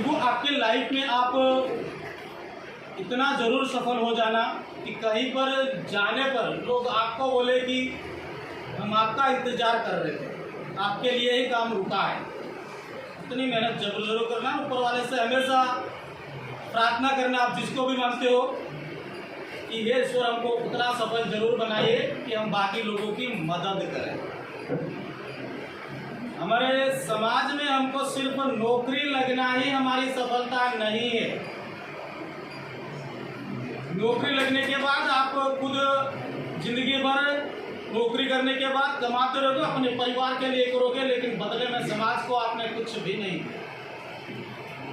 वो आपके लाइफ में आप इतना ज़रूर सफल हो जाना कि कहीं पर जाने पर लोग आपको बोले कि हम आपका इंतज़ार कर रहे थे, आपके लिए ही काम रुका है। इतनी मेहनत जरूर करना, ऊपर वाले से हमेशा प्रार्थना करना, आप जिसको भी मानते हो कि हे ईश्वर हमको उतना सफल जरूर बनाइए कि हम बाकी लोगों की मदद करें। हमारे समाज में हमको सिर्फ नौकरी लगना ही हमारी सफलता नहीं है। नौकरी लगने के बाद आप खुद जिंदगी भर नौकरी करने के बाद कमाते रहोगे, अपने परिवार के लिए करोगे, लेकिन बदले में समाज को आपने कुछ भी नहीं दिया।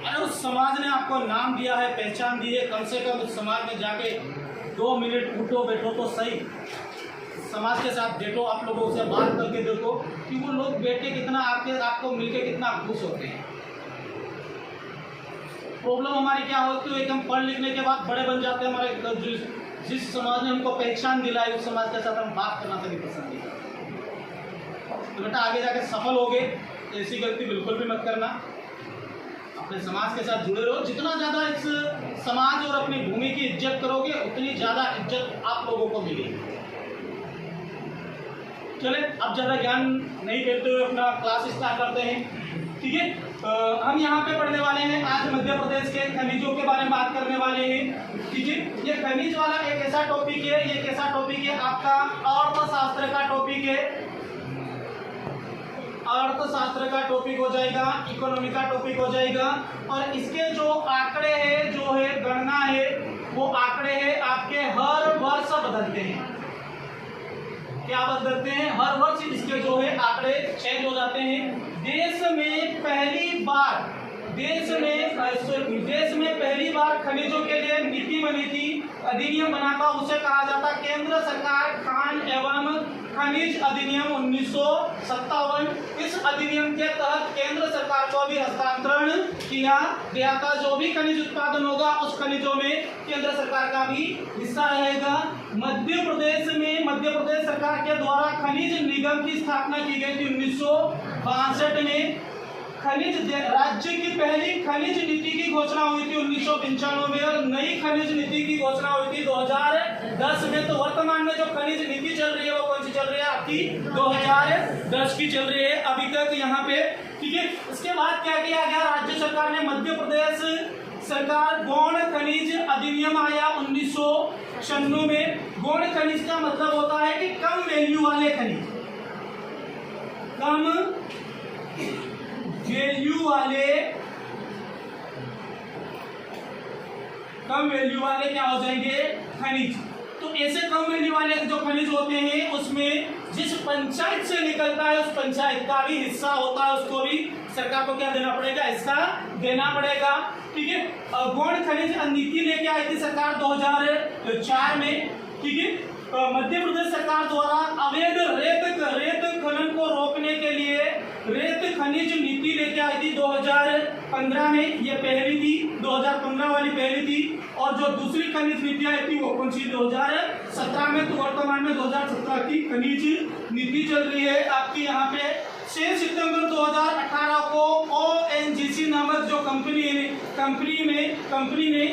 अरे उस समाज ने आपको नाम दिया है, पहचान दी है, कम से कम उस समाज में जाके 2 मिनट उठो बैठो तो सही, समाज के साथ बैठो, आप लोगों से बात करके देखो कि वो लोग बैठ के कितना आपको मिलके कितना खुश होते हैं। प्रॉब्लम हमारी क्या होती है, एक हम पढ़ लिखने के बाद बड़े बन जाते हैं, हमारे जिस समाज ने हमको पहचान दिलाई उस समाज के साथ हम बात करना कभी पसंद नहीं करते। तो बेटा आगे जाके सफल होगे तो ऐसी गलती बिल्कुल भी मत करना, अपने समाज के साथ जुड़े रहो। जितना ज़्यादा इस समाज और अपनी भूमि की इज्जत करोगे उतनी ज़्यादा इज्जत आप लोगों को मिलेगी। चले अब ज़्यादा ज्ञान नहीं देते हुए अपना क्लास स्टार्ट करते हैं, ठीक है। हम यहाँ पे पढ़ने वाले हैं, आज मध्य प्रदेश के खनिजों के बारे में बात करने वाले हैं, ठीक है। ये खनिज वाला एक ऐसा टॉपिक है, ये कैसा टॉपिक है, आपका अर्थशास्त्र का टॉपिक है, अर्थशास्त्र का टॉपिक हो जाएगा, इकोनॉमी का टॉपिक हो जाएगा। और इसके जो आंकड़े हैं, जो है गणना है, वो आंकड़े हैं आपके हर वर्ष बदलते हैं। क्या बदलते हैं? हर वर्ष इसके जो है आंकड़े चेंज हो जाते हैं। देश में पहली बार खनिजों के लिए नीति बनी थी, अधिनियम बना था, उसे कहा जाता केंद्र सरकार खान एवं खनिज अधिनियम 1957। इस अधिनियम के तहत केंद्र सरकार को भी हस्तांतरण किया गया था। जो भी खनिज उत्पादन होगा उस खनिजों में केंद्र सरकार का भी हिस्सा रहेगा। मध्य प्रदेश सरकार के द्वारा खनिज निगम की स्थापना की गई थी 1962 में। राज्य की पहली खनिज नीति की घोषणा हुई थी 1995 में और नई खनिज नीति की घोषणा हुई थी 2010 में। तो वर्तमान में जो खनिज नीति चल रही है वो कौन सी चल रही है? आपकी 2010 की चल रही है अभी तक यहाँ पे, ठीक है। इसके बाद क्या किया गया? राज्य सरकार ने, मध्य प्रदेश सरकार गौण खनिज अधिनियम आया 1996 में। गौण खनिज का मतलब होता है कि कम वैल्यू वाले खनिज, कम वैल्यू वाले क्या हो जाएंगे? खनिज। तो ऐसे कम वैल्यू वाले जो खनिज होते हैं उसमें जिस पंचायत से निकलता है उस पंचायत का भी हिस्सा होता है, उसको भी सरकार को क्या देना पड़ेगा? हिस्सा देना पड़ेगा, ठीक है। गौण खनिज नीति लेके आई थी सरकार 2004 में, ठीक है। मध्य प्रदेश सरकार द्वारा अवैध रेत खनन को रोकने के लिए रेत खनिज नीति लेके आई थी 2015 में। ये पहली थी, 2015 वाली पहली थी। और जो दूसरी खनिज नीति आई थी वो कौन सी? 2017 में। तो वर्तमान में 2017 की खनिज नीति चल रही है आपकी। यहाँ पे 6 सितंबर 2018 को ONGC नामक जो कंपनी ने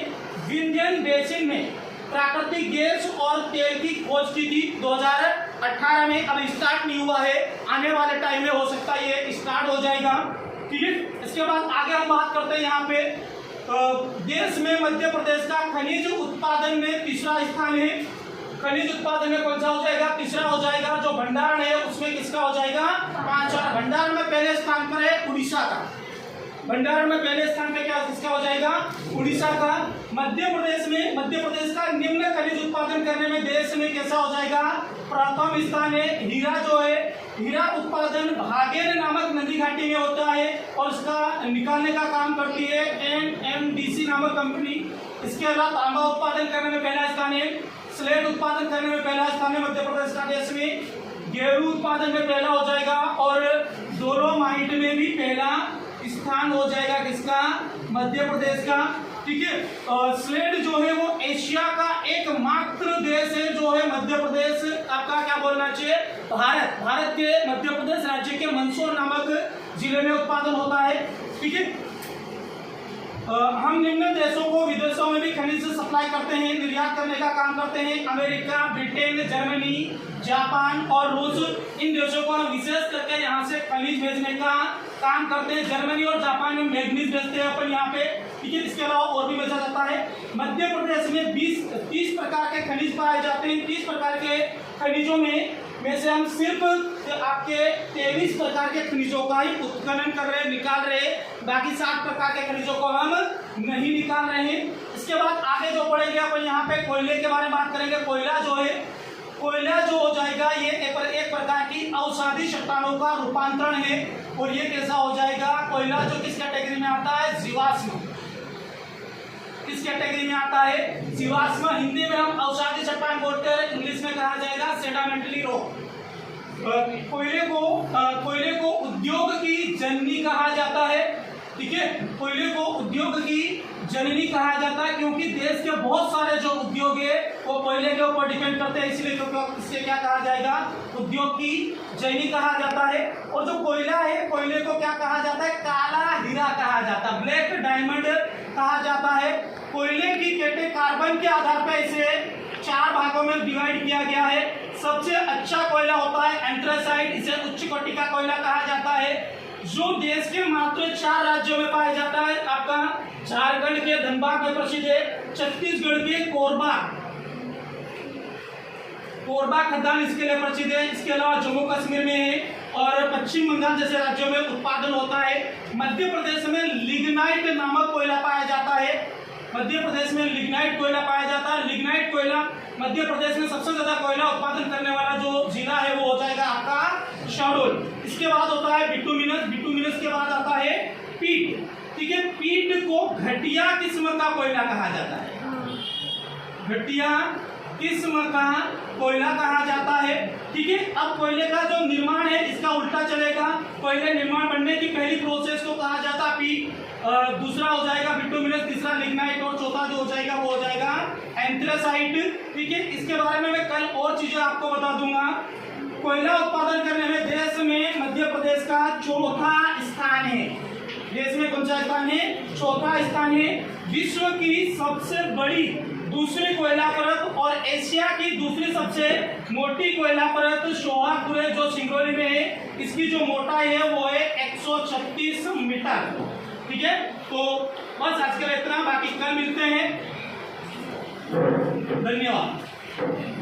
विंध्यन बेसिन में प्राकृतिक गैस और तेल की खोज की थी 2018 में। अभी स्टार्ट नहीं हुआ है, आने वाले टाइम में हो सकता है ये स्टार्ट हो जाएगा, ठीक है। इसके बाद आगे हम बात करते हैं यहाँ पे देश में मध्य प्रदेश का खनिज उत्पादन में तीसरा स्थान है। खनिज उत्पादन में कौन सा हो जाएगा? तीसरा हो जाएगा। जो भंडारण है उसमें किसका हो जाएगा? 5। भंडारण में पहले स्थान पर है उड़ीसा का। भंडारण में पहले स्थान पे क्या किसका हो जाएगा? उड़ीसा का। मध्य प्रदेश का निम्न खनिज उत्पादन करने में देश में कैसा हो जाएगा? प्रथम स्थान है। हीरा जो है, हीरा उत्पादन भागेर नामक नदी घाटी में होता है और उसका निकालने का काम करती है NMDC नामक कंपनी। इसके अलावा तांबा उत्पादन करने में पहला स्थान है। स्लेट उत्पादन करने में पहला स्थान है मध्य प्रदेश का देश में। गेहूं उत्पादन में पहला हो जाएगा और डोलोमाइट में भी पहला स्थान हो जाएगा किसका? मध्य प्रदेश का, ठीक है। स्लेट जो है वो एशिया का एकमात्र देश है जो है मध्य प्रदेश आपका क्या बोलना चाहिए? भारत के मध्य प्रदेश राज्य के मंदसौर नामक जिले में उत्पादन होता है, ठीक है। हम निम्न देशों को विदेशों में भी खनिज सप्लाई करते हैं, निर्यात करने का काम करते हैं। अमेरिका, ब्रिटेन, जर्मनी, जापान और रूस, इन देशों को हम विशेष करके यहाँ से खनिज भेजने का काम करते हैं। जर्मनी और जापान में मैग्नीज भेजते हैं अपन यहाँ पे, ठीक है। इसके अलावा और भी भेजा जाता है। मध्य प्रदेश में 30 प्रकार के खनिज पाए जाते हैं। 30 प्रकार के खनिजों में से हम सिर्फ आपके 23 प्रकार के खनिजों का ही उत्खनन कर रहे हैं, निकाल रहे हैं। बाकी 60 प्रकार के खनिजों को हम नहीं निकाल रहे हैं। इसके बाद आगे जो पढ़ेंगे अपन यहाँ पे कोयले के बारे में बात करेंगे। कोयला जो हो जाएगा ये एक प्रकार की औषधि चट्टानों का रूपांतरण है। और ये कैसा हो जाएगा, कोयला जो किस कैटेगरी में आता है, जीवाश्म। किस कैटेगरी में आता है, जीवाश्म। हिंदी में हम औषधि चट्टान बोलते हैं, इंग्लिश में कहा जाएगा सेडामेंटली रॉक। कोयले को उद्योग की जननी कहा जाता है, ठीक है। कोयले को उद्योग की जननी कहा जाता है क्योंकि देश के बहुत सारे जो उद्योग है वो कोयले के ऊपर डिपेंड करते हैं, इसलिए इससे क्या कहा जाएगा, उद्योग की जननी कहा जाता है। और जो कोयला है, कोयले को क्या कहा जाता है, काला हीरा कहा जाता है, ब्लैक डायमंड कहा जाता है। कोयले की कार्बन के आधार पर इसे 4 भागों में डिवाइड किया गया है। सबसे अच्छा कोयला होता है एंथ्रासाइट, इसे उच्च कोटि का कोयला कहा जाता है, जो देश के मात्र 4 राज्यों में पाया जाता है। आपका झारखंड के धनबाद में प्रसिद्ध है, छत्तीसगढ़ के कोरबा खदान इसके लिए प्रसिद्ध है। इसके अलावा जम्मू कश्मीर में है और पश्चिम बंगाल जैसे राज्यों में उत्पादन होता है। मध्य प्रदेश में लिग्नाइट नामक कोयला पाया जाता है। मध्य प्रदेश में लिग्नाइट कोयला पाया जाता है। लिग्नाइट कोयला मध्य प्रदेश में सबसे ज्यादा कोयला उत्पादन करने वाला जो जिला है वो हो जाएगा आपका शहडोल। इसके बाद होता है बिटुमिनस। बिटुमिनस के बाद आता है पीट, ठीक है। पीट को घटिया किस्म का कोयला कहा जाता है, घटिया किस्म का कोयला कहा जाता है, ठीक है। अब कोयले का जो निर्माण है इसका उल्टा चलेगा। कोयले निर्माण बनने की पहली प्रोसेस को कहा जाता है पीट, दूसरा हो जाएगा बिटुमिनस, तीसरा लिग्नाइट और चौथा जो हो जाएगा वो हो जाएगा एंथ्रासाइट, ठीक है। इसके बारे में मैं कल और चीजें आपको बता दूंगा। कोयला उत्पादन करने में देश में मध्य प्रदेश का 4था स्थान है। देश में कौन सा स्थान है, 4था स्थान है। विश्व की सबसे बड़ी दूसरी कोयला परत और एशिया की दूसरी सबसे मोटी कोयला परत सोहागपुर जो सिंगरौली में है, इसकी जो मोटाई है वो है 136 मीटर, ठीक है। तो बस आज के लिए इतना, बाकी कल मिलते हैं। धन्यवाद।